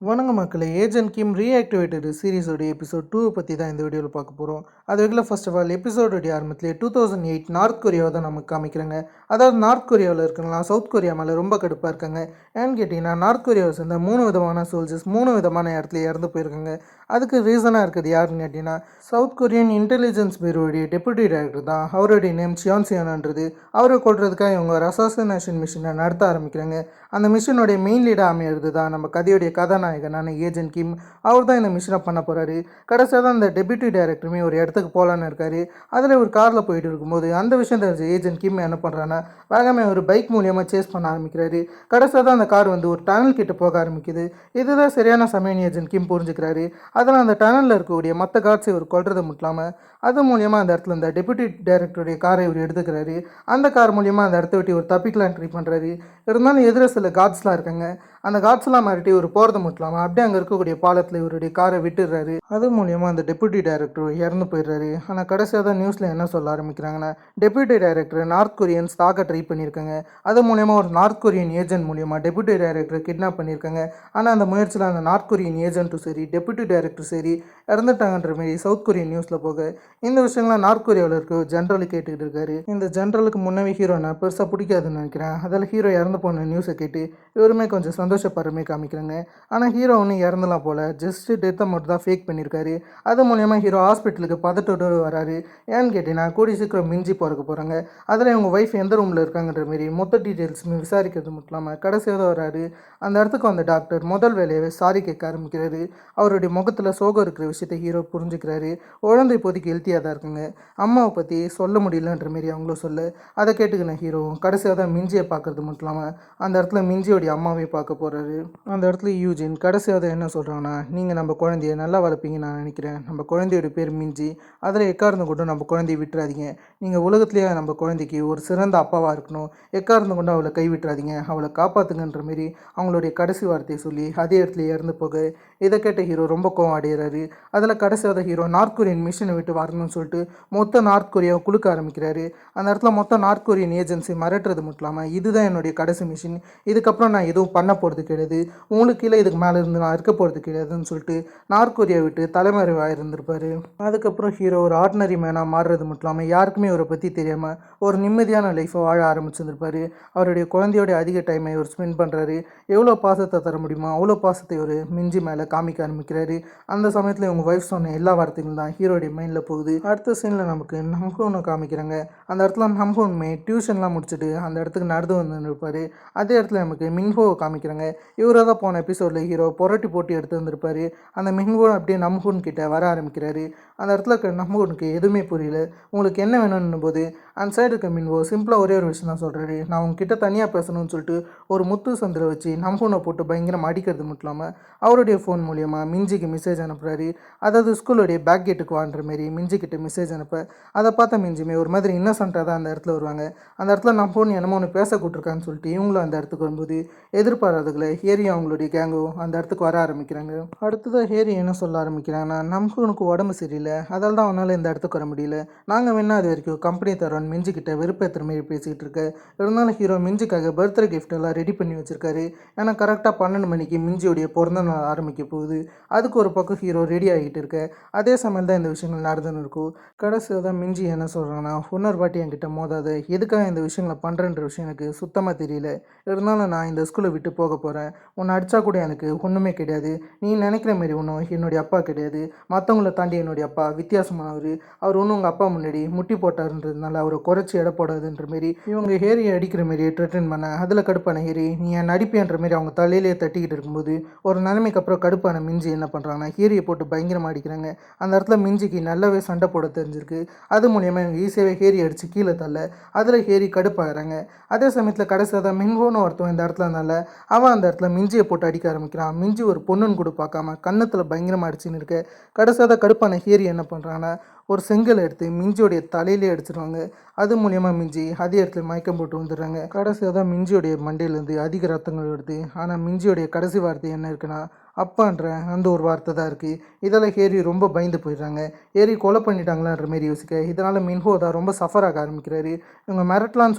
வணக்கம் மக்களே. ஏஜென்ட் கிம் ரீஆக்டிவேட்டட் சீரிஸோட எபிசோட் 2 பற்றி தான் இந்த வீடியோவில் பார்க்க போகிறோம். அது வரைக்கும் ஃபர்ஸ்ட் ஆஃப் ஆல் எபிசோடோடைய ஆரம்பத்திலே 2008 நார்த் கொரியாவை தான் நமக்கு காமிக்கிறாங்க. அதாவது நார்த் கொரியாவில் இருக்கலாம் சவுத் கொரியா மேலே ரொம்ப கடுப்பாக இருக்காங்க. ஏன்னு கேட்டிங்கன்னா நார்த் கொரியாவை சேர்ந்த 3 விதமான சோல்ஜர்ஸ் 3 விதமான இடத்துல இறந்து போயிருக்காங்க. அதுக்கு ரீசனாக இருக்குது யாருன்னு கேட்டிங்கன்னா சவுத் கொரியன் இன்டெலிஜென்ஸ் பியூரோடைய டெபுட்டி டைரக்டர் தான். அவருடைய நேம் சியான்சியானன்றது. அவரை கொள்றதுக்காக இவங்க ஒரு அசாசினேஷன் மிஷினை நடத்த ஆரம்பிக்கிறாங்க. அந்த மிஷினுடைய மெயின் லீடாக அமையிறது தான் நம்ம கதையுடைய கதாநாயகனான ஏஜென்ட் கிம். அவர் தான் இந்த மிஷினை பண்ண போகிறாரு. கடைசியாக தான் இந்த டெபுட்டி டைரக்டருமே ஒரு இடத்துக்கு போகலான்னு இருக்காரு. அதில் ஒரு காரில் போயிட்டு இருக்கும்போது அந்த விஷயம் தெரிஞ்ச ஏஜென்ட் கிம் என்ன பண்ணுறான்னா வேகமே ஒரு பைக் மூலியமாக சேஸ் பண்ண ஆரம்பிக்கிறாரு. கடைசியாக தான் அந்த கார் வந்து ஒரு டனல் கிட்ட போக ஆரம்பிக்குது. இதுதான் சரியான சமயம் ஏஜென்ட் கிம் புரிஞ்சுக்கிறாரு. அதனால் அந்த டனலில் இருக்கக்கூடிய மற்ற கார்ட்ஸை இவர் கொள்றதை முட்டாமல் அது மூலியமாக அந்த இடத்துல இந்த டெபுட்டி டைரக்டருடைய காரை இவர் எடுத்துக்கிறாரு. அந்த கார் மூலியமாக அந்த இடத்த விட்டு ஒரு தப்பிக்கலாம் ட்ரை பண்ணுறாரு. இருந்தாலும் எதிர சில கார்ட்ஸ்லாம் இருக்காங்க. அந்த கார்ட்ஸ்லாம் மாறிட்டு இவர் போகிறது மட்டும் அப்படியே அங்கே இருக்கக்கூடிய பாலத்தில் இவருடைய காரை விட்டுடுறாரு. அது மூலியமாக அந்த டெபுட்டி டைரக்டர் இறந்து போயிடுறாரு. ஆனால் கடைசியாக தான் நியூஸில் என்ன சொல்ல ஆரம்பிக்கிறாங்கன்னா டெபுட்டி டைரக்டர் நார்த் கொரியன்ஸ் தாக்க ட்ரை பண்ணியிருக்காங்க. அது மூலியமாக ஒரு நார்த் கொரியன் ஏஜென்ட் மூலியமாக டெபுட்டி டைரக்டர் கிட்னாப் பண்ணியிருக்காங்க. ஆனால் அந்த முயற்சியில் அந்த நார்த் கொரியன் ஏஜென்ட்டும் சரி டெபுட்டி டைரக்டர் சரி இறந்துட்டாங்கன்ற மாரி சவுத் கொரியன் நியூஸில் போக இந்த விஷயங்கள்லாம் நார்த் கொரியாவில் இருக்க ஜென்ரல் கேட்டுக்கிட்டு இருக்காரு. இந்த ஜென்ரலுக்கு முன்னவே ஹீரோனை பெருசாக பிடிக்காதுன்னு நினைக்கிறேன். அதில் ஹீரோ இறந்து போன நியூஸை கேட்டு இவருமே கொஞ்சம் சந்தோஷப்படுறமே காமிக்கிறாங்க. ஆனால் ஹீரோ ஒன்றும் இறந்துலாம் போல் ஜஸ்ட் டெத்தை மட்டும் தான் ஃபேக் பண்ணியிருக்காரு. அது மூலயமா ஹீரோ ஹாஸ்பிட்டலுக்கு பதட்டோடு வராரு. ஏன்னு கேட்டிங்கன்னா கூடி சீக்கிரம் மிஞ்சி பிறக்க போகிறாங்க. அதில் இவங்க ஒய்ஃப் எந்த ரூமில் இருக்காங்கன்ற மாரி மொத்த டீட்டெயில்ஸுமே விசாரிக்கிறது மட்டும் இல்லாமல் கடைசியாக தான் வராரு. அந்த இடத்துக்கு வந்த டாக்டர் முதல் வேலையாகவே சாரி கேட்க ஆரம்பிக்கிறாரு. அவருடைய முகத்தில் சோகம் இருக்கிற விஷயத்தை ஹீரோ புரிஞ்சுக்கிறாரு. குழந்தை இப்போதைக்கு ஹெல்த்தியாக தான் இருக்குங்க. அம்மாவை பற்றி சொல்ல முடியலன்ற மாரி அவங்களும் சொல்ல அதை கேட்டுக்கின ஹீரோ கடைசியாக தான் மிஞ்சியை பார்க்கறது மட்டும் இல்லாமல் அந்த இடத்துல மிஞ்சியோடைய அம்மாவே பார்க்க போகிறாரு. அந்த இடத்துல யூஜின் கடைசியாக தான் என்ன சொல்கிறாங்கன்னா நீங்கள் நம்ம குழந்தைய நல்லா வளர்ப்பீங்கன்னு நான் நினைக்கிறேன். நம்ம குழந்தையோட பேர் மிஞ்சி. அதில் எக்காரணம் கொண்டு நம்ம குழந்தைய விட்டுறாதீங்க. நீங்கள் உலகத்துலேயே நம்ம குழந்தைக்கு ஒரு சிறந்த அப்பாவாக இருக்கணும். எக்காரணம் கொண்டு அவளை கைவிட்டுறாதீங்க. அவளை காப்பாற்றுங்கன்ற மாரி அவங்களுடைய கடைசி வார்த்தையை சொல்லி அதே இடத்துல இறந்து போக இதை கேட்ட ஹீரோ ரொம்ப கோவம் அடைகிறாரு. அதில் கடைசியாக ஹீரோ நார்த் கொரியன் மிஷினை விட்டு வரணும்னு சொல்லிட்டு மொத்த நார்த் கொரியாவை குலுக்க ஆரம்பிக்கிறாரு. அந்த இடத்துல மொத்த நார்த் கொரியன் ஏஜென்சி மிரட்டுறது மட்டும் இல்லாமல் இதுதான் என்னுடைய கடைசி மிஷின், இதுக்கப்புறம் நான் எதுவும் பண்ண போகிறது கிடையாது, உங்களுக்கு கீழே இதுக்கு மேலே இருந்து நான் இருக்க போகிறது கிடையாதுன்னு சொல்லிட்டு நார்த் கொரியா விட்டு தலைமறைவாக இருந்திருப்பார். அதுக்கப்புறம் ஹீரோ ஒரு ஆர்டினரி மேனாக மாறுறது மட்டும் இல்லாமல் யாருக்குமே இவரை பற்றி தெரியாமல் ஒரு நிம்மதியான லைஃப்பை வாழ ஆரம்பிச்சிருந்திருப்பார். அவருடைய குழந்தையோட அதிக டைமை இவர் ஸ்பெண்ட் பண்ணுறாரு. எவ்வளோ பாசத்தை தர முடியுமோ அவ்வளோ பாசத்தை ஒரு மிஞ்சி மேலே காமிக்க ஆரம்பிக்கிறாரு. அந்த சமயத்தில் இவங்க ஒய்ஃப் சொன்ன எல்லா வார்த்தைகளும் தான் ஹீரோடைய மைண்டில் போகுது. அடுத்த சீனில் நமக்கு நம்ஹூனை காமிக்கிறாங்க. அந்த இடத்துல நம்ஹூனுமே டியூஷன்லாம் முடிச்சுட்டு அந்த இடத்துக்கு நடந்து வந்து இருப்பார். அதே இடத்துல நமக்கு மின்ஹோவை காமிக்கிறாங்க. இவராக தான் போன எபிசோடில் ஹீரோ புரட்டி போட்டி எடுத்து வந்திருப்பார். அந்த மின்ஹோ அப்படியே நம்ஹூன் கிட்ட வர ஆரம்பிக்கிறாரு. அந்த இடத்துல இருக்க நம்ஹூனுக்கு எதுவுமே புரியல. உங்களுக்கு என்ன வேணும்னு போது அந்த சைடு இருக்க மின்ஹோ சிம்பிளாக ஒரே ஒரு விஷயம் தான் சொல்கிறாரு. நான் உங்ககிட்ட தனியாக பேசணும்னு சொல்லிட்டு ஒரு முத்து சந்திர வச்சு நம்ஹூனை போட்டு பயங்கரமாக அடிக்கிறது மட்டும் இல்லாமல் அவருடைய ஃபோன் மூலியமாக மிஞ்சிக்கு மெசேஜ் அனுப்புகிறாரு. அதாவது ஸ்கூலுடைய பேக் கேட்டுக்கு வாங்குற மாரி மிஞ்சிக்கிட்ட மெசேஜ் அனுப்ப அதை பார்த்த மிஞ்சிமே ஒரு மாதிரி இன்னசென்ட்டாக தான் அந்த இடத்துல வருவாங்க. அந்த இடத்துல நம்ஹூன் என்னமோ ஒன்று பேச கூட்டிருக்கான்னு சொல்லிட்டு இவங்களும் அந்த இடத்துக்கு வரும்போது எதிர்பாராததுல ஹேரியும் அவங்களுடைய கேங்கும் அந்த இடத்துக்கு வர ஆரம்பிக்கிறாங்க. அடுத்ததாக ஹேரி என்ன சொல்ல ஆரம்பிக்கிறாங்கன்னா நம்ஹூனுக்கு உடம்பு சரியில்லை, அதால் தான் அவனால் இந்த இடத்துக்கு வர முடியல, நாங்கள் வேணா அது வரைக்கும் கம்பெனி தரோன்னு மிஞ்சிக்கிட்ட வெறுப்பேற்றுற மாரி பேசிக்கிட்டு இருக்க. இருந்தாலும் ஹீரோ மிஞ்சிக்காக பர்த்டே கிஃப்ட் எல்லாம் ரெடி பண்ணி வச்சிருக்காரு. ஏன்னா கரெக்டாக 12 மணிக்கு மிஞ்சியோடைய பிறந்த நாள் ஆரம்பிக்க போகுது. அதுக்கு ஒரு பக்கம் ஹீரோ ரெடி ஆகிட்டு இருக்க. அதே சமயம் தான் இந்த விஷயங்கள் நடந்துன்னு இருக்கும். கடைசியாக தான் மிஞ்சி என்ன சொல்கிறாங்கன்னா இன்னொரு வாட்டி என்கிட்ட மோதாத, எதுக்காக இந்த விஷயங்களை பண்ணுறன்ற விஷயம் எனக்கு சுத்தமாக தெரியல, இருந்தாலும் நான் இந்த ஸ்கூலை விட்டு போக போகிறேன், உன்னை அடித்தா கூட எனக்கு ஒன்றுமே கிடையாது, நீ நினைக்கிற மாரி ஒன்றும் என்னுடைய அப்பா கிடையாது, மற்றவங்கள தாண்டி என்னுடைய அப்பா வித்தியாசமானவர், அவர் ஒன்றும் உங்கள் அப்பா முன்னாடி முட்டி போட்டாருன்றதுனால அவரை குறைச்சி எடை போடாதுன்ற மாரி இவங்க ஹேரியை அடிக்கிற மாரி ட்ரெட்டன் பண்ண. அதில் கடுப்பான ஹேரி நீ என் நடிப்பேன்ற மாரி அவங்க தலையிலேயே தட்டிக்கிட்டு இருக்கும்போது ஒரு நிலைமைக்கு அப்புறம் கடுப்பான மிஞ்சி என்ன பண்ணுறாங்கன்னா ஹீரியை போட்டு பயங்கரமாக அடிக்கிறாங்க. அந்த இடத்துல மிஞ்சிக்கு நல்லாவே சண்டை போட தெரிஞ்சிருக்கு. அது மூலியமாக இவங்க ஈஸியாகவே ஹேரி அடித்து கீழே தள்ள அதில் ஹேரி கடுப்பாகிறாங்க. அதே சமயத்தில் கடைசியாக தான் மின்ஹோன்னு ஒருத்தவன் இந்த இடத்துல இருந்தால அவன் அந்த இடத்துல மிஞ்சியை போட்டு அடிக்க ஆரம்பிக்கிறான். மிஞ்சி ஒரு பொண்ணுன்னு கூட பார்க்காம கன்னத்தில் பயங்கரமாக அடிச்சுன்னு இருக்க. கடைசியாக தான் கடுப்பான ஹேரி என்ன பண்ணுறாங்கன்னா ஒரு செங்கல் எடுத்து மிஞ்சியோடைய தலையிலே அடிச்சிடுவாங்க. அது மூலியமாக மிஞ்சி அதே இடத்துல மயக்கம் போட்டு வந்துடுறாங்க. கடைசியாக தான் மிஞ்சியோடைய மண்டையிலேருந்து அதிக ரத்தங்கள் வருது. ஆனால் மிஞ்சியோடைய கடைசி வார்த்தை என்ன இருக்குன்னா அப்பான்ற அந்த ஒரு வார்த்தை தான் இருக்குது. இதில் ஹேரி ரொம்ப பயந்து போயிடுறாங்க. ஹேரி கொலை பண்ணிட்டாங்களான்ற மாரி யோசிக்க, இதனால் மின்ஹோ தான் ரொம்ப சஃபர் ஆக ஆரம்பிக்கிறாரு. இவங்க மிரட்டலான்னு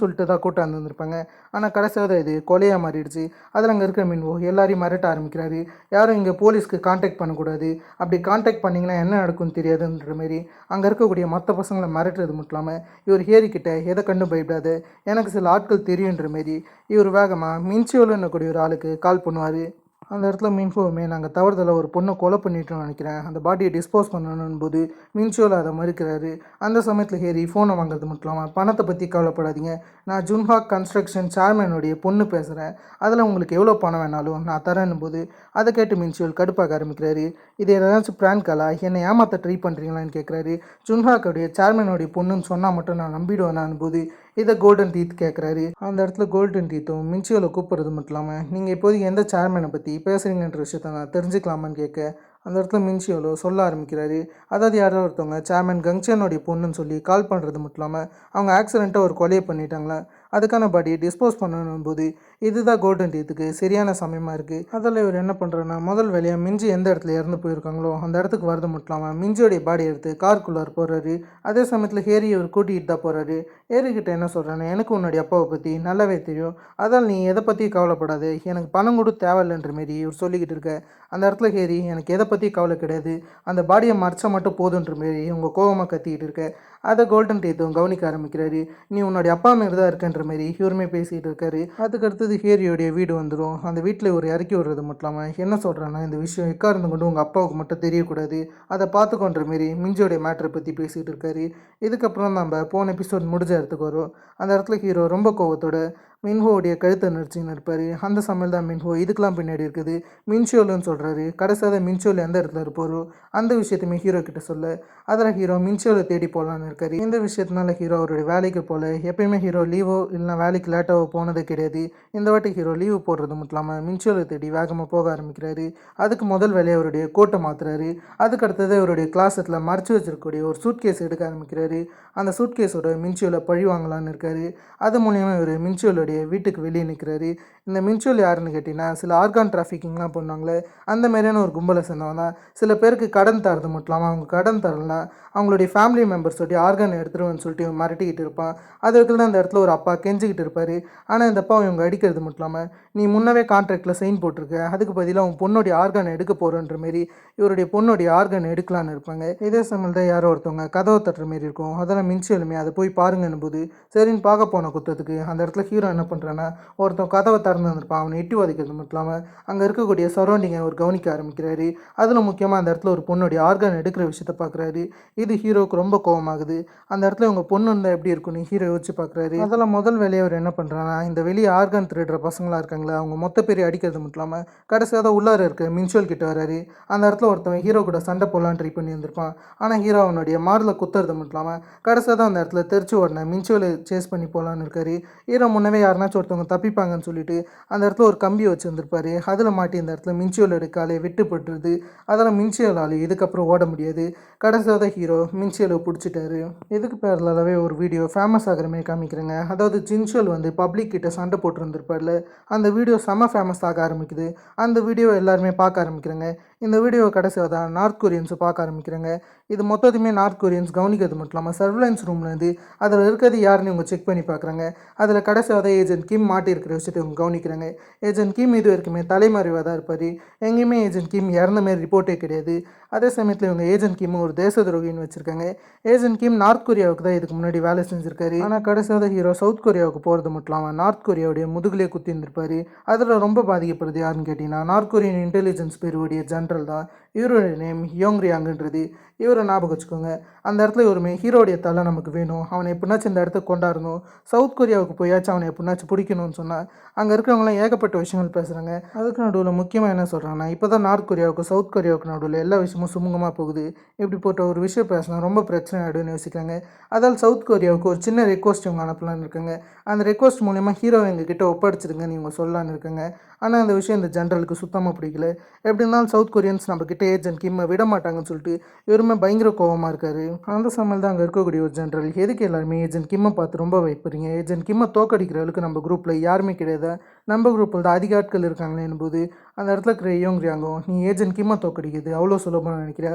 சொல்லிட்டு தான் கூட்டம் வந்திருப்பாங்க. ஆனால் கடைசியாக தான் இது கொலையாக மாறிடுச்சு. அதில் அங்கே இருக்கிற மின்ஹோ எல்லாரையும் மிரட்ட ஆரம்பிக்கிறாரு. யாரும் இங்கே போலீஸ்க்கு கான்டாக்ட் பண்ணக்கூடாது, அப்படி கான்டாக்ட் பண்ணிங்கன்னா என்ன நடக்கும்னு தெரியாதுன்ற மாரி அங்கே இருக்கக்கூடிய மற்ற பசங்களை மிரட்டுறது மட்டும் இல்லாமல் இவர் ஹேரி கிட்ட எதை கண்டும் பயப்படாத, எனக்கு சில ஆட்கள் தெரியுன்ற மாரி இவர் வேகமாக மின்சியோலுன்னு கூடிய ஒரு ஆளுக்கு கால் பண்ணுவார். அந்த இடத்துல மின்ஹோவுமே நாங்கள் தவறுதலாக ஒரு பொண்ணை கொலை பண்ணிட்டோம்னு நினைக்கிறேன், அந்த பாடியை டிஸ்போஸ் பண்ணணும் போது மின்சியோவில் அதை மறுக்கிறாரு. அந்த சமயத்தில் ஹேரி ஃபோனை வாங்குறது மட்டும் இல்லாமல் பணத்தை பற்றி கவலைப்படாதீங்க, நான் ஜுன்ஹாக் கன்ஸ்ட்ரக்ஷன் சேர்மேனுடைய பொண்ணு பேசுகிறேன், அதில் உங்களுக்கு எவ்வளோ பணம் வேணாலும் நான் தரேன்னும் போது அதை கேட்டு மின்சியோல் கடுப்பாக ஆரம்பிக்கிறாரு. இது ஏதாச்சும் ப்ராங்காலா, என்னை ஏமாற்ற ட்ரை பண்ணுறீங்களான்னு கேட்குறாரு. ஜுன்ஹாக்கோடைய சேர்மேனுடைய பொண்ணுன்னு சொன்னால் மட்டும் நான் நம்பிடுவேனான்னு போது இதை கோல்டன் டீத் கேட்குறாரு. அந்த இடத்துல கோல்டன் டீத்தும் மின்சியோவில் கூப்பிட்றது மட்டும் இல்லாமல் நீங்கள் இப்போதைக்கு எந்த சேர்மேனை பற்றி பேசுகிறீங்கன்ற விஷயத்த நான் தெரிஞ்சுக்கலாமான்னு கேட்க, அந்த இடத்துல மின்சியோலோ சொல்ல ஆரம்பிக்கிறாரு. அதாவது யாரோ ஒருத்தவங்க சேர்மேன் கங்சனுடைய பொண்ணுன்னு சொல்லி கால் பண்ணுறது மட்டும் இல்லாமல் அவங்க ஆக்சிடெண்ட்டாக ஒரு கொலையை பண்ணிட்டாங்களா, அதுக்கான பாடியை டிஸ்போஸ் பண்ணணும் போது இதுதான் கோல்டன் டீத்துக்கு சரியான சமயமாக இருக்குது. அதில் இவர் என்ன பண்ணுறேன்னா, முதல் வேலையாக மிஞ்சி எந்த இடத்துல இறந்து போயிருக்காங்களோ அந்த இடத்துக்கு வரது மட்டும் இல்லாமல் மிஞ்சியோடைய பாடி எடுத்து கார்க்குள்ளார் போகிறாரு. அதே சமயத்தில் ஹேரி இவர் கூட்டிகிட்டு தான் போகிறாரு. ஹேரிக்கிட்ட என்ன சொல்கிறேன்னா, எனக்கு உன்னுடைய அப்பாவை பற்றி நல்லாவே தெரியும், அதால் நீ எதை பற்றி கவலைப்படாது, எனக்கு பணம் கூட தேவையில்லைன்ற மாரி இவர் சொல்லிக்கிட்டு இருக்க. அந்த இடத்துல ஹேரி எனக்கு எதை பற்றி கவலை கிடையாது, அந்த பாடியை மறைச்சா மட்டும் போதுன்ற மாரி இவங்க கோபமாக கத்திக்கிட்டு இருக்க. அதை கோல்டன் டீத்தும் கவனிக்க ஆரம்பிக்கிறாரு. நீ உன்னுடைய அப்பா மாரி தான் இருக்கன்ற மாரி இவருமே பேசிகிட்டு இருக்காரு. அதுக்கு அடுத்தது ஹேரியோடைய வீடு வந்துடும். அந்த வீட்டில் ஒரு இறக்கி விடுறது மட்டும் இல்லாமல் என்ன சொல்கிறான்னா, இந்த விஷயம் எக்காரணம் கொண்டு உங்கள் அப்பாவுக்கு மட்டும் தெரியக்கூடாது, அதை பார்த்துக்கொன்ற மாரி மிஞ்சியோடைய மேட்ரை பற்றி பேசிகிட்டு இருக்காரு. இதுக்கப்புறம் நம்ம போன எபிசோட் முடிஞ்ச இடத்துக்கு வரும். அந்த இடத்துல ஹீரோ ரொம்ப கோவத்தோட மின்ஹோவுடைய கழுத்தை நடிச்சுன்னு இருப்பார். அந்த சமையல் தான் மின்ஹோ இதுக்கெலாம் பின்னாடி இருக்குது மின்சியோலுன்னு சொல்கிறாரு. கடைசியாக மின்சியோல் எந்த இடத்துல இருப்பாரோ அந்த விஷயத்தையுமே ஹீரோ கிட்ட சொல்ல, அதில் ஹீரோ மின்சியோலை தேடி போகலான்னு இருக்காரு. இந்த விஷயத்தினால ஹீரோ அவருடைய வேலைக்கு போகல. எப்பயுமே ஹீரோ லீவோ இல்லைனா வேலைக்கு லேட்டாவோ போனது கிடையாது. இந்த வாட்டி ஹீரோ லீவு போடுறது மட்டும் இல்லாமல் மின்சியோலை தேடி வேகமாக போக ஆரம்பிக்கிறாரு. அதுக்கு முதல் வேலையை அவருடைய கோட்டை மாற்றுறாரு. அதுக்கு அடுத்தது அவருடைய கிளாஸில் மறைச்சி வச்சிருக்கக்கூடிய ஒரு சூட் கேஸ் எடுக்க ஆரம்பிக்கிறாரு. அந்த சூட் கேஸோட மின்சியோலை பழி வாங்கலான்னு இருக்காரு. அது மூலியமாக இவர் மின்சியோலுடைய வீட்டுக்கு வெளியே நிற்கிறாரு. இந்த மின்சியோல் யாருன்னு கேட்டிங்கன்னா, சில ஆர்கான் டிராஃபிக்கிங்லாம் பண்ணுவாங்களே அந்த மாதிரியான ஒரு கும்பலை சேர்ந்தவங்க தான். சில பேருக்கு கடன் தரது மட்டும் இல்லாமல் அவங்க கடன் தரலாம் அவங்களுடைய ஃபேமிலி மெம்பர்ஸோடைய ஆர்கான் எடுத்துருவேன்னு சொல்லிட்டு இவன் மிரட்டிக்கிட்டு இருப்பான். அதுக்கு தான் அந்த இடத்துல ஒரு அப்பா கெஞ்சிக்கிட்டு இருப்பார். ஆனால் இந்த அப்பா இவங்க அடிக்கிறது மட்டும் இல்லாமல், நீ முன்னவே கான்ட்ராக்டில் சைன் போட்டிருக்க, அதுக்கு பதிலாக அவன் பொண்ணுடைய ஆர்கான் எடுக்க போகிறன்ற மாரி இவருடைய பொண்ணுடைய ஆர்கான் எடுக்கலான்னு இருப்பாங்க. இதே சமயம் தான் யாரோ ஒருத்தவங்க கதவை தட்டுற மாரி இருக்கும். அதெல்லாம் மின்சியோலுமே அதை போய் பாருங்கன்னு போது சரின்னு பார்க்க போன குத்தத்துக்கு அந்த இடத்துல ஹீரோ என்ன பண்ணுறான்னா, ஒருத்தன் கதவை திறந்து வந்திருப்பான், அவனை எட்டி உதைக்கிறது மட்டும் இல்லாமல் அங்கே இருக்கக்கூடிய சரௌண்டிங்கை அவர் கவனிக்க ஆரம்பிக்கிறாரு. அதில் முக்கியமாக அந்த இடத்துல ஒரு பொண்ணுடைய ஆர்கான் எடுக்கிற விஷயத்த பார்க்குறாரு. இது ஹீரோவுக்கு ரொம்ப கோவமாகுது. அந்த இடத்துல உங்கள் பொண்ணு இருந்தால் எப்படி இருக்குன்னு ஹீரோ யோசிச்சு பார்க்குறாரு. அதில் முதல் வேலையை அவர் என்ன பண்ணுறான்னா, இந்த வெளியே ஆர்கான் திருடுற பசங்களாக இருக்காங்களா அவங்க மொத்த பேர் அடிக்கிறது மட்டும் இல்லாமல் கடைசியாக தான் உள்ளார இருக்க மின்சியோல் கிட்ட வராரு. அந்த இடத்துல ஒருத்தவன் ஹீரோ கூட சண்டை போடலான்னு ட்ரை பண்ணி வந்திருப்பான். ஆனால் ஹீரோ அவனுடைய மாரில் குத்துறது மட்டும் இல்லாமல் கடைசியாக தான் அந்த இடத்துல தெரிச்சு உடனே மின்சியோலை சேஸ் பண்ணி போகலான்னு இருக்காரு. ஹீரோ முன்னவே யாருனாச்சும் ஒருத்தவங்க தப்பிப்பாங்கன்னு சொல்லிட்டு அந்த இடத்துல ஒரு கம்பியை வச்சுருந்துருப்பாரு. அதில் மாட்டி இந்த இடத்துல மின்சியோலோட காலை வெட்டுப்பட்டுருது. அதெல்லாம் மின்சியோலால் இதுக்கப்புறம் ஓட முடியாது. கடைசியாக தான் ஹீரோ மின்சியோலை பிடிச்சிட்டாரு. இதுக்கு பேரலாகவே ஒரு வீடியோ ஃபேமஸ் ஆகிற மாதிரி காமிக்கிறேங்க. அதாவது ஜின்ஷியோல் பப்ளிக் கிட்ட சண்டை போட்டுருந்துருப்பார்ல, அந்த வீடியோ செம்ம ஃபேமஸ் ஆக ஆரம்பிக்குது. அந்த வீடியோ எல்லாருமே பார்க்க ஆரம்பிக்கிறேங்க. இந்த வீடியோ கடைசியாக தான் நார்த் கொரியன்ஸை பார்க்க ஆரம்பிக்கிறாங்க. இது மொத்தத்தையுமே நார்த் கொரியன்ஸ் கவனிக்கிறது மட்டும் இல்லாமல் சர்வலன்ஸ் ரூம்லேருந்து அதில் இருக்கிறது யாருன்னு இவங்க செக் பண்ணி பார்க்குறாங்க. அதில் கடைசியாக தான் ஏஜென்ட் கிம் மாட்டியிருக்கிற விஷயத்தை இவங்க கவனிக்கிறாங்க. ஏஜென்ட் கிம் இது வரைக்குமே தலைமறைவாக தான் இருப்பார். எங்கேயுமே ஏஜென்ட் கிம் இறந்த மாரி ரிப்போர்ட்டே கிடையாது. அதே சமயத்தில் இவங்க ஏஜென்ட் கிம் ஒரு தேச துரோகின்னு வச்சுருக்காங்க. ஏஜென்ட் கிம் நார்த் கொரியாவுக்கு தான் இதுக்கு முன்னாடி வேலை செஞ்சுருக்காரு. ஆனால் கடைசியாக ஹீரோ சவுத் கொரியாவுக்கு போகிறது மட்டும் இல்லாமல் நார்த் கொரியாவுடைய முதுகுலேயே குத்தி இருந்திருப்பார். அதில் ரொம்ப பாதிக்கப்படுறது யாருன்னு கேட்டிங்கன்னா, நார்த் கொரியன் இன்டெலிஜென்ஸ் பிரிவுடைய ஜென்ரல் தான். இவருடைய நேம் யோங்ரியாங்கன்றது. இவரை ஞாபகம் வச்சுக்கோங்க. அந்த இடத்துல இவருமே ஹீரோடைய தலை நமக்கு வேணும், அவனை எப்படினாச்சும் இந்த இடத்துக்கு கொண்டாடணும், சவுத் கொரியாவுக்கு போயாச்சும் அவனை எப்படினாச்சும் பிடிக்கணும்னு சொன்னால் அங்கே இருக்கிறவங்களாம் ஏகப்பட்ட விஷயங்கள் பேசுகிறாங்க. அதுக்கு நடுவில் முக்கியமாக என்ன சொல்கிறாங்கன்னா, இப்போ தான் நார்த் கொரியாவுக்கு சவுத் கொரியாவுக்கு நடுவில் எல்லா விஷயமும் சுமூகமாக போகுது, இப்படி போட்ட ஒரு விஷயம் பேசினா ரொம்ப பிரச்சனை ஆகிடும்னு யோசிக்கிறாங்க. அதால் சவுத் கொரியாவுக்கு ஒரு சின்ன ரெக்வஸ்ட் இவங்க அனுப்பலான்னு இருக்காங்க. அந்த ரெக்வஸ்ட் மூலயமா ஹீரோ எங்ககிட்ட ஒப்படைச்சிருங்கன்னு இவங்க சொல்லலான்னு இருக்காங்க. ஆனால் அந்த விஷயம் இந்த ஜென்ரலுக்கு சுத்தமாக பிடிக்கல. எப்படி இருந்தாலும் சவுத் கொரியன்ஸ் நம்மக்கிட்ட ஏஜென்ட் கிம்மை விட மாட்டாங்கன்னு சொல்லிட்டு இவருமே பயங்கர கோவமாக இருக்காரு. அந்த சமையல் தான் அங்கே இருக்கக்கூடிய ஒரு ஜென்ரல், எதுக்கு எல்லாருமே ஏஜென்ட் கிம்மை பார்த்து ரொம்ப வைப்பறீங்க, ஏஜென்ட் கிம்மை தோக்கடிக்கிற அளவுக்கு நம்ம குரூப்பில் யாருமே கிடையாது, நம்ம குரூப்பில் தான் அதிக ஆட்கள் இருக்காங்களேன்னு போது அந்த இடத்துல இருக்கிற யோங் ரியாங்கும் நீ ஏஜென்ட் கிம்மை தோக்கடிக்குது அவ்வளோ சுலபமாக நினைக்கிற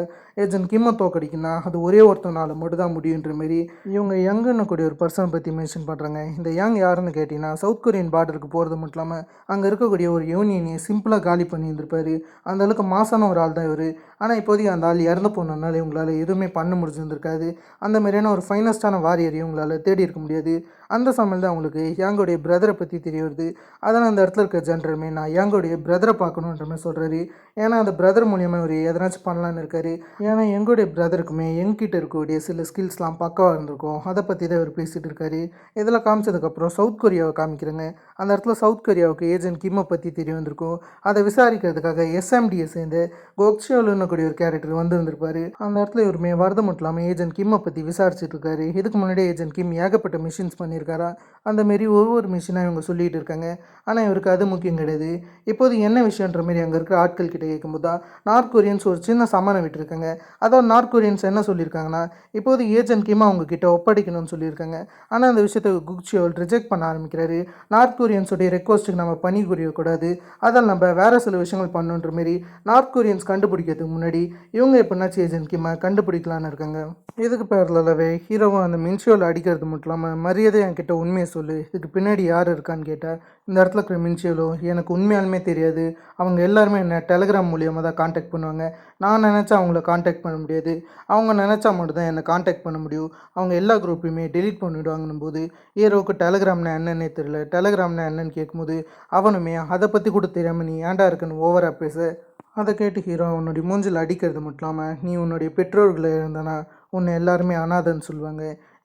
ஏஜென்ட் கிம்மை தோக்கடிக்குன்னா அது ஒரே ஒருத்தனால மட்டும் தான் முடியுன்ற மாரி இவங்க யங்குன்னு கூடிய ஒரு பர்சனை பற்றி மென்ஷன் பண்ணுறாங்க. இந்த யங் யாருன்னு கேட்டிங்கன்னா சவுத் கொரியன் பார்டருக்கு போகிறது மட்டும் இல்லாமல் அங்கே இருக்கக்கூடிய ஒரு யூனியனை சிம்பிளாக காலி பண்ணி இருந்திருப்பாரு. அந்த அளவுக்கு மாசான ஒரு ஆள் தான் இவர். ஆனால் இப்போதைக்கு அந்த ஆள் இறந்து போனதுனால இவங்களால எதுவுமே பண்ண முடிஞ்சிருந்திருக்காது. அந்த மாதிரியான ஒரு ஃபைனஸ்டான வாரியர் இவங்களால தேடி இருக்க முடியாது. அந்த சமயம் தான் அவங்களுக்கு யாங்கோடைய பிரதரை பற்றி தெரிய வருது. அதனால் அந்த இடத்துல இருக்க ஜென்ரலுமே நான் யாங்கோடைய பிரதரை பார்க்கணுன்ற மாதிரி சொல்கிறாரு. ஏன்னா அந்த பிரதர் மூலியமாக இவர் எதனாச்சும் பண்ணலான்னு இருக்காரு. ஏன்னா எங்களுடைய பிரதருக்குமே எங்கிட்ட இருக்கக்கூடிய சில ஸ்கில்ஸ்லாம் பக்காவாக இருந்திருக்கும். அதை பற்றி தான் இவர் பேசிகிட்டு இருக்காரு. இதெல்லாம் காமிச்சதுக்கப்புறம் சவுத் கொரியாவை காமிக்கிறேங்க. அந்த இடத்துல சவுத் கொரியாவுக்கு ஏஜென்ட் கிம்மை பற்றி தெரிய வந்திருக்கும். அதை விசாரிக்கிறதுக்காக எஸ்எம்டிஎஸ் சேர்ந்து கோக்ஷியோலுன்னு கூடிய ஒரு கேரக்டர் வந்திருந்திருப்பாரு. அந்த இடத்துல இவருமே வரது மட்டும் இல்லாமல் ஏஜென்ட் கிம்மை பற்றி விசாரிச்சுட்டு இருக்காரு. இதுக்கு முன்னாடி ஏஜென்ட் கிம் ஏகப்பட்ட மிஷின்ஸ் பண்ணியிருக்காரா. அந்தமாரி ஒவ்வொரு மிஷினாக இவங்க சொல்லிகிட்டு இருக்காங்க. ஆனால் இவருக்கு அது முக்கியம் கிடையாது. இப்போது என்ன விஷயன்ற மாரி அங்கே இருக்கிற ஆட்கள் கிட்ட கேட்கும்போது தான் நார்த் கொரியன்ஸ் ஒரு சின்ன சமானம் விட்டுருக்காங்க. அதாவது நார்த் கொரியன்ஸ் என்ன சொல்லியிருக்காங்கன்னா இப்போது ஏஜென்ட் கிம்மை அவங்க கிட்ட ஒப்படைக்கணும்னு சொல்லியிருக்காங்க. ஆனால் அந்த விஷயத்தை குக்ஷியோல் ரிஜெக்ட் பண்ண ஆரம்பிக்கிறாரு. நார்த் கொரியன்ஸோடைய ரெக்வஸ்ட்டுக்கு நம்ம பணி புரியக்கூடாது, அதில் நம்ம வேறு சில விஷயங்கள் பண்ணணுன்ற மாரி நார்த் கொரியன்ஸ் கண்டுபிடிக்கிறதுக்கு முன்னாடி இவங்க எப்படின்னாச்சும் ஏஜென்ட் கிம்மை கண்டுபிடிக்கலான்னு இருக்காங்க. இதுக்கு பேரலாகவே ஹீரோவை அந்த மின்ஷியோவில் அடிக்கிறது மட்டும் இல்லாமல் மரியாதை என்கிட்ட உண்மையை சொல்லு, இதுக்கு பின்னாடி யார் இருக்கான்னு கேட்டால் இந்த இடத்துல இருக்கிற மின்ஷியோலோ எனக்கு உண்மையாலுமே தெரியாது, அவங்க எல்லாருமே என்ன டெலகிராம் மூலியமாக தான் காண்டாக்ட் பண்ணுவாங்க, நான் நினச்சா அவங்கள காண்டாக்ட் பண்ண முடியாது, அவங்க நினச்சா மட்டும்தான் என்னை காண்டாக்ட் பண்ண முடியும், அவங்க எல்லா குரூப்பையுமே டெலீட் பண்ணிவிடுவாங்கன்னும் போது ஹீரோவுக்கு டெலகிராம்னா என்னன்னே தெரியல. டெலகிராம்னா என்னன்னு கேட்கும்போது அவனுமே அதை பற்றி கூட தெரியாமல் நீ ஏன்டா இருக்குன்னு ஓவராக பேச. அதை கேட்டு ஹீரோ உன்னுடைய மூஞ்சில் அடிக்கிறது மட்டும் இல்லாமல் நீ உன்னுடைய பெற்றோர்களை இருந்தனா உன்னை எல்லாருமே அனாதைன்னு சொல்லுவாங்க,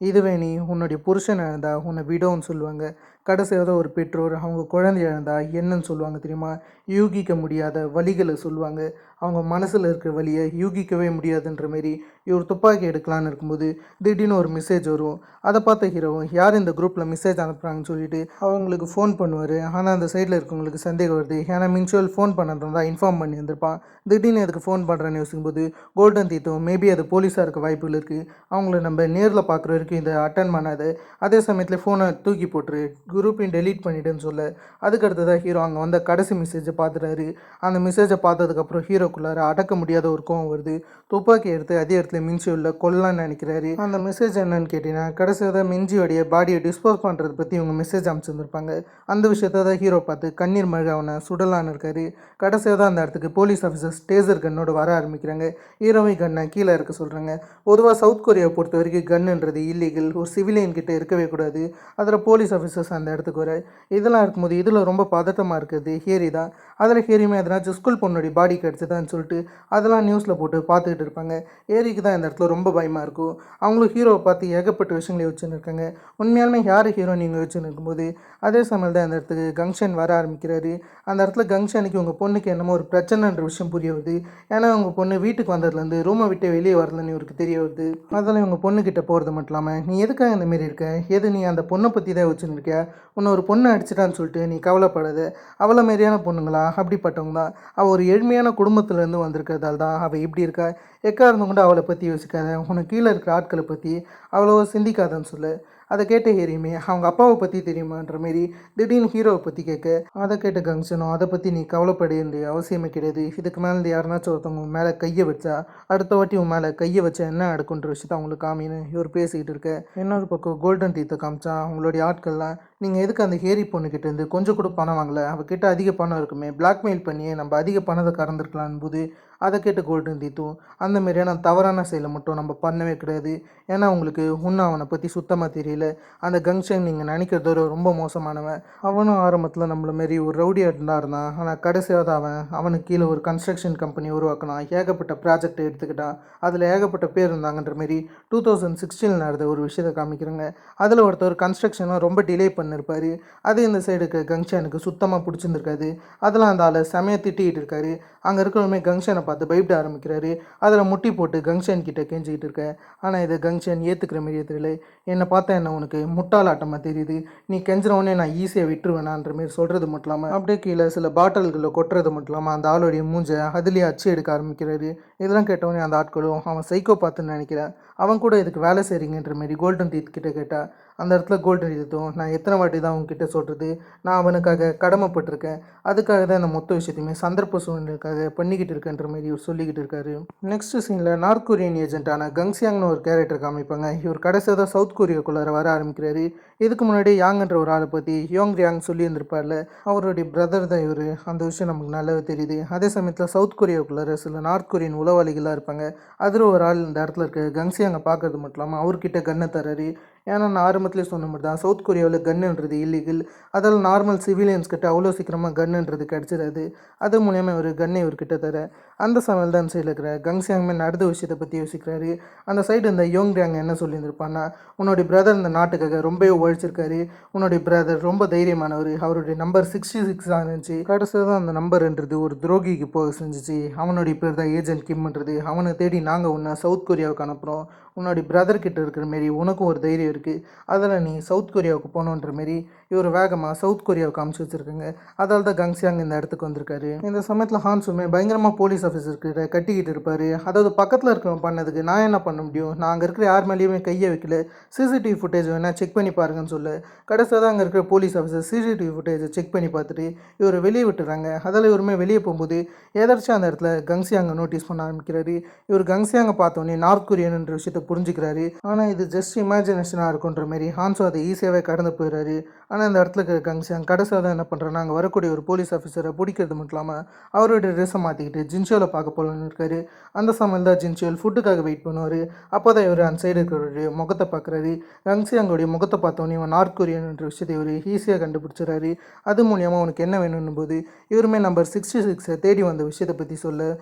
இதுவே நீ உன்னுடைய புருஷன் இழந்தா உன்னை விடோன்னு சொல்லுவாங்க, கடைசியாக ஒரு பெற்றோர் அவங்க குழந்தை இழந்தா என்னன்னு சொல்லுவாங்க தெரியுமா, யூகிக்க முடியாத வலிகளை சொல்லுவாங்க. அவங்க மனசில் இருக்கிற வலியை யூகிக்கவே முடியாதுன்ற மாரி இவர் துப்பாக்கி எடுக்கலான்னு இருக்கும்போது திடீர்னு ஒரு மெசேஜ் வரும். அதை பார்த்த ஹீரோவும் யார் இந்த குரூப்பில் மெசேஜ் அனுப்புகிறாங்கன்னு சொல்லிட்டு அவங்களுக்கு ஃபோன் பண்ணுவார். ஆனால் அந்த சைடில் இருக்கவங்களுக்கு சந்தேகம் வருது. ஏன்னா மின்சுவல் ஃபோன் பண்ணதான் இன்ஃபார்ம் பண்ணி வந்திருப்பான். திடீர்னு அதுக்கு ஃபோன் பண்ணுறேன்னு யோசிக்கும்போது கோல்டன் தீத்தும் மேபி அது போலீஸாக இருக்க வாய்ப்புகள் இருக்குது, அவங்கள நம்ம நேரில் பார்க்குற வரைக்கும் இதை அட்டன் பண்ணாது, அதே சமயத்தில் ஃபோனை தூக்கி போட்டுரு, குரூப்பையும் டெலீட் பண்ணிவிடுன்னு சொல்ல அதுக்கடுத்ததாக ஹீரோ அங்கே வந்த கடைசி மெசேஜை பார்த்துட்டாரு. அந்த மெசேஜை பார்த்ததுக்கப்புறம் ஹீரோக்குள்ளார அடக்க முடியாத ஒரு கோவம் வருது. துப்பாக்கி எடுத்து அதே இடத்துல மின்சியோவில் கொல்லலான்னு நினைக்கிறாரு. அந்த மெசேஜ் என்னன்னு கேட்டிங்கன்னா கடைசியாக மின்சியோடைய பாடியை டிஸ்போஸ் பண்ணுறதை பற்றி இவங்க மெசேஜ் அமைச்சிருந்துருப்பாங்க. அந்த விஷயத்த தான் ஹீரோ பார்த்து கண்ணீர் மழை அவனை சுடலான்னு இருக்காரு. கடைசியாக தான் அந்த இடத்துக்கு போலீஸ் ஆஃபீஸர்ஸ் டேசர் கன்னோட வர ஆரம்பிக்கிறாங்க. ஹீரோவை கன்னை கீழே இருக்க சொல்கிறாங்க. பொதுவாக சவுத் கொரியாவை பொறுத்த வரைக்கும் கன்னுன்றது இல்லீகல், ஒரு சிவிலியன் கிட்ட இருக்கவே கூடாது. அதில் போலீஸ் ஆஃபீஸர்ஸ் அந்த இடத்துக்கு வர இதெல்லாம் இருக்கும்போது இதில் ரொம்ப பதட்டமாக இருக்குது ஹேரி தான். அதில் ஹேரியுமே எதனாச்சும் ஸ்கூல் பொண்ணுடைய பாடி கிடச்சிதான்னு சொல்லிட்டு அதெல்லாம் நியூஸில் போட்டு பார்த்துக்கிட்டு இருப்பாங்க. ஏரிக்கு தான் இந்த இடத்துல ரொம்ப பயமாக இருக்கும். அவங்களும் ஹீரோவை பார்த்து ஏகப்பட்ட விஷயங்களை வச்சுன்னு இருக்காங்க. உண்மையாலுமே யார் ஹீரோ நீங்கள் வச்சுன்னு இருக்கும்போது அதே சமயம் தான் அந்த இடத்துக்கு கங்ஷன் வர ஆரம்பிக்கிறாரு. அந்த இடத்துல கங்ஷனுக்கு உங்கள் பொண்ணுக்கு என்னமோ ஒரு பிரச்சனைன்ற விஷயம் புரிய வருது. ஏன்னா உங்கள் பொண்ணு வீட்டுக்கு வந்ததுலேருந்து ரூமை விட்டு வெளியே வரலன்னு இவருக்கு தெரிய வருது. அதெல்லாம் இவங்க பொண்ணுக்கிட்ட போகிறது மட்டும் இல்லாமல் நீ எதுக்காக இந்த மாரி இருக்க, எது நீ அந்த பொண்ணை பற்றி தான் வச்சுன்னு இருக்க, உன்னை ஒரு பொண்ணை அடிச்சிட்டான்னு சொல்லிட்டு நீ கவலைப்படாத, அவளை மாரியான பொண்ணுங்களா அப்படிப்பட்டவங்க தான், அவள் ஒரு ஏழ்மையான குடும்பத்துலேருந்து வந்திருக்கிறதால தான் அவள் இப்படி இருக்கா, எக்காரணம் கொண்டு அவளை பற்றி யோசிக்காத, உனக்கு கீழே இருக்கிற ஆட்களை பற்றி அவ்வளோ சிந்திக்காதன்னு சொல்லு. அதை கேட்ட ஹேரியுமே அவங்க அப்பாவை பற்றி தெரியுமான்ற மாரி திடீர்னு ஹீரோவை பற்றி கேட்க அதை கேட்ட கங்ஷனும் அதை பற்றி நீ கவலைப்பட வேண்டிய அவசியமே கிடையாது, இதுக்கு மேலே யாருனாச்சும் ஒருத்தவங்க உன் மேலே கையை வச்சா அடுத்த வாட்டி உன் மேலே கையை வச்சா என்ன நடக்குன்ற விஷயத்த அவங்களுக்கு காமின்னு இவர் பேசிக்கிட்டு இருக்க. இன்னொரு பக்கம் கோல்டன் டீத்தை காமிச்சா அவங்களுடைய ஆட்கள்லாம் நீங்கள் எதுக்கு அந்த ஹேரி பொண்ணுக்கிட்ட இருந்து கொஞ்சம் கூட பணம் வாங்கலை, அவகிட்ட அதிக பணம் இருக்குமே, பிளாக்மெயில் பண்ணியே நம்ம அதிக பணத்தை கறந்துருக்கலான் போது அதை கேட்டு கோல்டன் தீத்தும் அந்த மாதிரியான தவறான செயலை மட்டும் நம்ம பண்ணவே கிடையாது, ஏன்னா உங்களுக்கு இன்னும் அவனை பற்றி சுத்தமாக தெரியல, அந்த கங்ஷன் நீங்கள் நினைக்கிறதோட ரொம்ப மோசமானவன், அவனும் ஆரம்பத்தில் நம்மள மாரி ஒரு ரவுடியாக இருந்தான், ஆனால் கடைசியாக அவனுக்கு கீழே ஒரு கன்ஸ்ட்ரக்ஷன் கம்பெனி உருவாக்கினான், ஏகப்பட்ட ப்ராஜெக்டை எடுத்துக்கிட்டான், அதில் ஏகப்பட்ட பேர் இருந்தாங்கன்ற மாரி 2016 நடந்த ஒரு விஷயத்தை காமிக்கிறாங்க. அதில் ஒருத்தர் கன்ஸ்ட்ரக்ஷனை ரொம்ப டிலே பண்ணிருப்பார். அது இந்த சைடுக்கு கங்ஷனுக்கு சுத்தமாக பிடிச்சிருந்துருக்காது. அதெல்லாம் அந்த ஆளை செமையாக திட்டிகிட்டு இருக்காரு. அங்கே இருக்கிறவமே கங்ஷனை பார்த்து பயப்பட ஆரம்பிக்கிறாரு. அதில் முட்டி போட்டு கங்ஷன் கிட்டே கெஞ்சிக்கிட்டு இருக்க. ஆனால் இதை கங்ஷன் ஏற்றுக்கிற மாதிரியே தெரியல. என்னை பார்த்தா என்ன உனக்கு முட்டாளாட்டமாக தெரியுது, நீ கெஞ்சினவொடனே நான் ஈஸியாக விட்டுருவேனான்ற மாரி சொல்கிறது மட்டும் இல்லாமல் அப்படியே கீழே சில பாட்டில்களில் கொட்டுறது மட்டும் இல்லாமல் அந்த ஆளுடைய மூஞ்சை அதுலேயே அச்சு எடுக்க ஆரம்பிக்கிறாரு. இதெல்லாம் கேட்டவொடனே அந்த ஆட்களும் அவன் சைக்கோ பார்த்துன்னு நினைக்கிறேன், அவன் கூட இதுக்கு வேலை செய்கிறீங்கன்ற மாரி கோல்டன் டீத் கிட்ட கேட்டால் அந்த இடத்துல கோல்டன் எடுத்தோம். நான் எத்தனை வாட்டி தான் உங்ககிட்ட சொல்கிறது, நான் அவனுக்காக கடமைப்பட்டிருக்கேன். அதுக்காக தான் இந்த மொத்த விஷயத்தையுமே சந்தர்ப்ப சூழ்நிலைக்காக பண்ணிக்கிட்டு இருக்கேன்ற மாதிரி இவர் சொல்லிக்கிட்டு இருக்காரு. நெக்ஸ்ட் சீனில் நார்த் கொரியன் ஏஜென்ட்டான கங்சியாங்னு ஒரு கேரக்டர் காமிப்பாங்க. இவர் கடைசியாக தான் சவுத் கொரியாக்குள்ளார வர ஆரம்பிக்கிறாரு. இதுக்கு முன்னாடி யாங்ன்ற ஒரு ஆளை பற்றி யோங் சொல்லியிருந்திருப்பார்ல, அவருடைய பிரதர் தான் இவர். அந்த விஷயம் நமக்கு நல்லாவே தெரியுது. அதே சமயத்தில் சவுத் கொரியாவுக்குள்ளார சில நார்த் கொரியன் உளவாளிகளாக இருப்பாங்க. அதில் ஒரு ஆள் இந்த இடத்துல இருக்க கங்சியாங்க பார்க்கறது மட்டும் இல்லாமல் அவர்கிட்ட கன்னை தராரு. ஏன்னா நான் ஆரம்பத்துலேயே சொன்ன மாதிரி தான் சவுத் கொரியாவில் கன்னுன்றது இல்லீகல். அதில் நார்மல் சிவிலியன்ஸ் கிட்ட அவ்வளோ சீக்கிரமாக கன்னுன்றது கிடச்சிடாது. அது மூலியமாக இவர் கன்னை இவர்கிட்ட தர அந்த சமையல் தான் சைடில் இருக்கிற கங்சியாங்குமே நடந்த விஷயத்தை பற்றி யோசிக்கிறாரு. அந்த சைடு இந்த யோங்ரியாங் என்ன சொல்லியிருந்திருப்பான்னா, உன்னுடைய பிரதர் இந்த நாட்டுக்காக ரொம்பவே உழைச்சிருக்காரு. உன்னுடைய பிரதர் ரொம்ப தைரியமானவர். அவருடைய நம்பர் 66 இருந்துச்சு. கடைசியாக தான் அந்த நம்பர்ன்றது ஒரு துரோகிக்கு போக செஞ்சிச்சு. அவனுடைய பேர் தான் ஏஜென்ட் கிம்ன்றது. அவனை தேடி நாங்கள் உன்னை சவுத் கொரியாவுக்கு அனுப்புகிறோம். உன்னுடைய பிரதர்கிட்ட இருக்கிற மாரி உனக்கும் ஒரு தைரியம் இருக்குது. அதில் நீ சவுத் கொரியாவுக்கு போகணுன்ற மாரி இவர் வேகமாக சவுத் கொரியாவுக்கு அமுச்சு வச்சுருக்காங்க. அதால் தான் கங்சியாங் இந்த இடத்துக்கு வந்திருக்காரு. இந்த சமயத்தில் ஹான்சுமே பயங்கரமாக போலீஸ் ஆஃபீஸர்கிட்ட கட்டிக்கிட்டு இருப்பார். அதாவது பக்கத்தில் இருக்கிறவங்க பண்ணதுக்கு நான் என்ன பண்ண முடியும், நான் அங்கே இருக்கிற யார் மேலேயுமே கையை வைக்கல, சிசிடிவி ஃபுட்டேஜ் வேணால் செக் பண்ணி பாருங்கன்னு சொல்ல கடைசியாக தான் அங்கே இருக்கிற போலீஸ் ஆஃபீஸர் சிசிடிவி ஃபுட்டேஜை செக் பண்ணி பார்த்துட்டு இவர் வெளியே விட்டுறாங்க. அதில் இவருமே வெளியே போகும்போது எதர்ச்சியாக அந்த இடத்துல கங்சியாங்க நோட்டீஸ் பண்ண ஆரம்பிக்கிறாரு. இவர் கங்சியாங்க பார்த்தோன்னே நார்த் கொரியன்ன்ற விஷயத்தை புரிஞ்சுக்கிறாரு. ஆனால் இது ஜஸ்ட் இமேஜினேஷனாக இருக்குன்ற மாரி ஹான்சோ அதை ஈஸியாகவே கடந்து போயிடுறாரு. ஆனால் இந்த இடத்துல இருக்கிற கங்சியாங் கடைசியாக தான் என்ன பண்ணுறேன்னா, அங்கே வரக்கூடிய ஒரு போலீஸ் ஆஃபீஸரை பிடிக்கிறது மட்டும் இல்லாமல் அவருடைய ட்ரெஸ்ஸை மாற்றிக்கிட்டு ஜின்ஷியோவில் பார்க்க போகலான்னு இருக்காரு. அந்த சமையல் தான் ஜின்ஷியோல் ஃபுட்டுக்காக வெயிட் பண்ணுவார். அப்போ தான் இவர் அந்த சைடு இருக்கிறவருடைய முகத்தை பார்க்குறாரு. கங்சியாங்கோடைய முகத்தை பார்த்தோன்னே இவன் நார்த் கொரியன்ன்ற விஷயத்தை இவர் ஈஸியாக கண்டுபிடிச்சிடறாரு. அது மூலியமாக அவனுக்கு என்ன வேணும்னும் போது இவருமே நம்பர் 66 தேடி வந்த விஷயத்தை பற்றி சொல்ல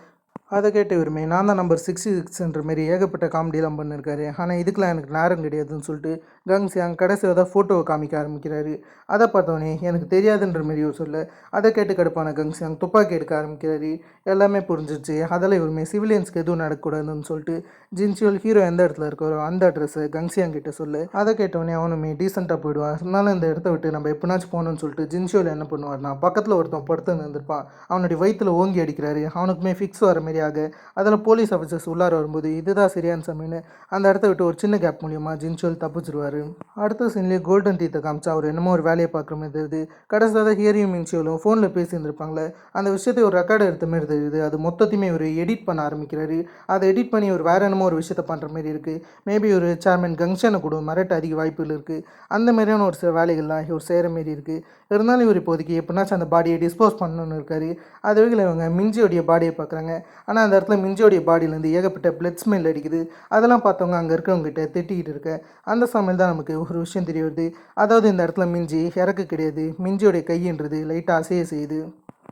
அதை கேட்டு இவருமே நான் தான் நம்பர் 66ன்ற மாரி ஏகப்பட்ட காமெடியெலாம் பண்ணியிருக்காரு. ஆனால் இதுக்கெலாம் எனக்கு நேரம் கிடையாதுன்னு சொல்லிட்டு கங்சியாங் கடைசியாக தான் ஃபோட்டோவை காமிக்க ஆரம்பிக்கிறாரு. அதை பார்த்தோன்னே எனக்கு தெரியாதுன்ற மாரி இவர் சொல்ல அதை கேட்டு கடுப்பான கங்சியாங் துப்பாக்கி எடுக்க ஆரம்பிக்கிறாரு. எல்லாமே புரிஞ்சிச்சு. அதில் இவருமே சிவிலியன்ஸ்க்கு எதுவும் நடக்கக்கூடாதுன்னு சொல்லிட்டு ஜின்சியோல் ஹீரோ எந்த இடத்துல இருக்காரோ அந்த அட்ரஸை கங்சியாங் கிட்ட சொல்ல அதை கேட்டோடனே அவனுமே டீசெண்டாக போயிடுவான். இருந்தாலும் இந்த இடத்த விட்டு நம்ம எப்படினாச்சும் போகணும்னு சொல்லிட்டு ஜின்சியோல் என்ன பண்ணுவார்னா, பக்கத்தில் ஒருத்தன் படுத்து இருந்திருப்பான், அவனுடைய வயிற்றில் ஓங்கி அடிக்கிறாரு. அவனுக்குமே ஃபிக்ஸ் வர மாரி ஆக அதில் போலீஸ் ஆஃபீஸர்ஸ் உள்ளார வரும்போது இதுதான் சரியான சமயம்னு அந்த இடத்த விட்டு ஒரு சின்ன கேப் மூலியமாக ஜின்ஷோல் தப்பிச்சிருவார். அடுத்த சீன்லேயே கோல்டன் டீத்தை காமிச்சா அவர் என்னமோ ஒரு வேலையை பார்க்குற மாதிரி தெரியுது. கடைசியாக ஹியரியும் மின்ஷியோலும் ஃபோனில் பேசியிருந்திருப்பாங்களே அந்த விஷயத்தை ஒரு ரெக்கார்டு எடுத்த மாதிரி தெரியுது. அது மொத்தத்தையுமே ஒரு எடிட் பண்ண ஆரம்பிக்கிறாரு. அதை எடிட் பண்ணி ஒரு வேறு என்னமோ ஒரு விஷயத்தை பண்ணுற மாதிரி இருக்குது. மேபி ஒரு சேர்மன் கங்ஷனை கூட மிரட்ட அதிக வாய்ப்புகள் இருக்குது. அந்த மாதிரியான ஒரு சில வேலைகள்லாம் இவர் செய்கிற மாரி இருக்குது. இருந்தாலும் இவர் இப்போதைக்கு எப்படினாச்சும் அந்த பாடியை டிஸ்போஸ் பண்ணணும்னு இருக்காரு. அது வகையில் இவங்க மிஞ்சியோடைய பாடியை பார்க்குறாங்க. ஆனால் அந்த இடத்துல மிஞ்சியோடைய பாடியிலேருந்து ஏகப்பட்ட பிளட் ஸ்மெல் அடிக்குது. அதெல்லாம் பார்த்தவங்க அங்கே இருக்கிறவங்ககிட்ட திட்டிக்கிட்டு இருக்க அந்த சமயம் தான் நமக்கு ஒரு விஷயம் தெரிய வருது. அதாவது இந்த இடத்துல மிஞ்சி இறக்கு கிடையாது, மிஞ்சியோடைய கையின்றது லைட்டாக அசைய செய்யுது.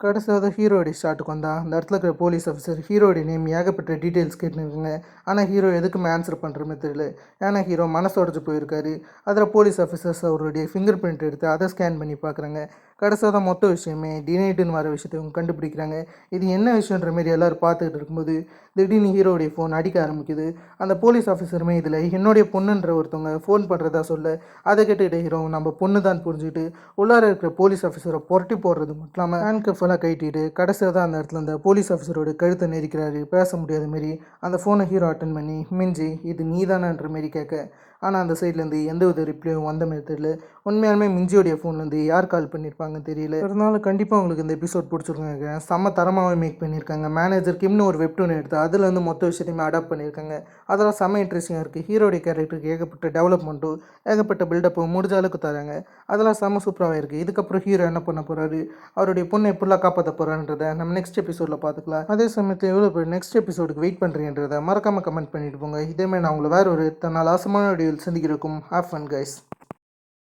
கடைசியாக ஹீரோடைய ஷாட்டுக்கு வந்தால் அந்த இடத்துல இருக்கிற போலீஸ் ஆஃபீஸர் ஹீரோடைய நேம் ஏகப்பட்ட டீட்டெயில்ஸ் கேட்டுருக்குங்க. ஆனால் ஹீரோ எதுக்குமே ஆன்சர் பண்ணுற மாதிரி தெரியல. ஏன்னா ஹீரோ மனசோடைஞ்சு போயிருக்காரு. அதில் போலீஸ் ஆஃபீஸர்ஸ் அவருடைய ஃபிங்கர் பிரிண்ட் எடுத்து அதை ஸ்கேன் பண்ணி பார்க்குறாங்க. கடைசியாக தான் மொத்த விஷயமே டினைட்டுன்னு வர விஷயத்தை இவங்க கண்டுபிடிக்கிறாங்க. இது என்ன விஷயன்ற மாரி எல்லோரும் பார்த்துக்கிட்டு இருக்கும்போது திடீர்னு ஹீரோடைய ஃபோன் அடிக்க ஆரம்பிக்குது. அந்த போலீஸ் ஆஃபீஸருமே இதில் என்னுடைய பொண்ணுன்ற ஒருத்தவங்க ஃபோன் பண்ணுறதா சொல்ல அதை கேட்டுக்கிட்ட ஹீரோ நம்ம பொண்ணு தான் புரிஞ்சுக்கிட்டு உள்ளார இருக்கிற போலீஸ் ஆஃபீஸரை புரட்டி போடுறது மட்டும் இல்லாமல் ஹேண்ட்கஃபெல்லாம் கட்டிட்டு கடைசியாக தான் அந்த இடத்துல அந்த போலீஸ் ஆஃபீஸரோட கழுத்தை நெரிக்கிறாரு. பேச முடியாத மாரி அந்த ஃபோனை ஹீரோ அட்டன் பண்ணி மிஞ்சி இது நீ தானன்ற மாரி கேட்க ஆனால் அந்த சைட்லேருந்து எந்த வித ரிப்ளையும் வந்த மாதிரி தெரியல. உண்மையாலுமே மிஞ்சியோடைய ஃபோன்லேருந்து யார் கால் பண்ணியிருப்பாங்கன்னு தெரியல. இருந்தாலும் கண்டிப்பாக உங்களுக்கு இந்த எபிசோட் பிடிச்சிருக்காங்க. செம்ம தரமாகவே மேக் பண்ணியிருக்காங்க. மேனேஜர் கிம்னு ஒரு வெப்டூன் எடுத்து அதில் வந்து மொத்த விஷயத்தையுமே அடாப்ட் பண்ணியிருக்காங்க. அதெல்லாம் செம்ம இன்ட்ரெஸ்டிங்காக இருக்குது. ஹீரோடைய கேரக்டருக்கு ஏகப்பட்ட டெவலப்மெண்ட்டும் ஏகப்பட்ட பில்டப்பும் முடிஞ்ச அளவுக்கு தராங்க. அதெல்லாம் செம்ம சூப்பராகவே இருக்குது. இதுக்கப்புறம் ஹீரோ என்ன பண்ண போகிறாரு, அவருடைய பொண்ணை எப்படிலாம் காப்பாற்ற போகிறான்றதை நம்ம நெக்ஸ்ட் எபிசோடில் பார்த்துக்கலாம். அதே சமயத்தில் எவ்வளோ பேர் நெக்ஸ்ட் எபிசோடுக்கு வெயிட் பண்ணுறீன்றதை மறக்காமல் கமெண்ட் பண்ணிட்டு போங்க. இதேமாதிரி நான் உங்களை வேறு ஒரு தன்னால் ஆசமான வீடியோவில் சந்திக்கிறக்கும். Have fun guys.